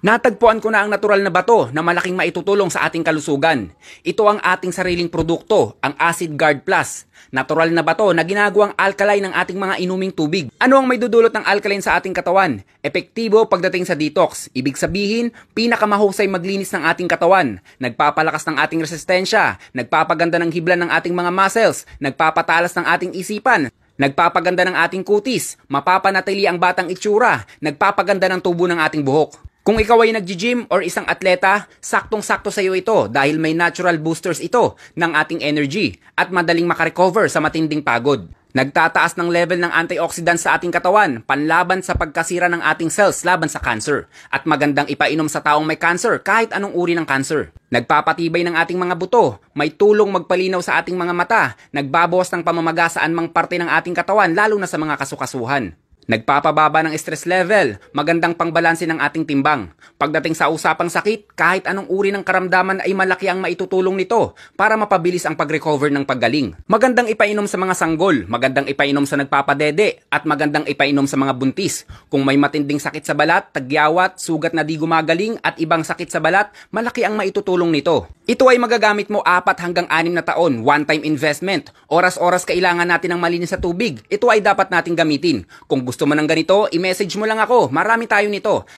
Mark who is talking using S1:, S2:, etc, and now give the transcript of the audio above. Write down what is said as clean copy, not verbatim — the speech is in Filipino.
S1: Natagpuan ko na ang natural na bato na malaking maitutulong sa ating kalusugan. Ito ang ating sariling produkto, ang Acid Guard Plus. Natural na bato na ginagawang alkaline ng ating mga inuming tubig. Ano ang may dudulot ng alkaline sa ating katawan? Epektibo pagdating sa detox. Ibig sabihin, pinakamahusay maglinis ng ating katawan. Nagpapalakas ng ating resistensya. Nagpapaganda ng hibla ng ating mga muscles. Nagpapatalas ng ating isipan. Nagpapaganda ng ating kutis. Mapapanatili ang batang itsura. Nagpapaganda ng tubo ng ating buhok. Kung ikaw ay nag-gym or isang atleta, saktong-sakto sa iyo ito dahil may natural boosters ito ng ating energy at madaling makarecover sa matinding pagod. Nagtataas ng level ng antioxidants sa ating katawan, panlaban sa pagkasira ng ating cells laban sa cancer, at magandang ipainom sa taong may cancer kahit anong uri ng cancer. Nagpapatibay ng ating mga buto, may tulong magpalinaw sa ating mga mata, nagbabawas ng pamamaga sa anumang parte ng ating katawan lalo na sa mga kasukasuhan. Nagpapababa ng stress level, magandang pangbalanse ng ating timbang. Pagdating sa usapang sakit, kahit anong uri ng karamdaman ay malaki ang maitutulong nito para mapabilis ang pag-recover ng paggaling. Magandang ipainom sa mga sanggol, magandang ipainom sa nagpapadede, at magandang ipainom sa mga buntis. Kung may matinding sakit sa balat, tagyawat, sugat na di gumagaling, at ibang sakit sa balat, malaki ang maitutulong nito. Ito ay magagamit mo 4 hanggang 6 na taon, one-time investment. Oras-oras kailangan natin ng malinis sa tubig. Ito ay dapat nating gamitin. Kung gusto mo ng ganito, i-message mo lang ako. Marami tayo nito.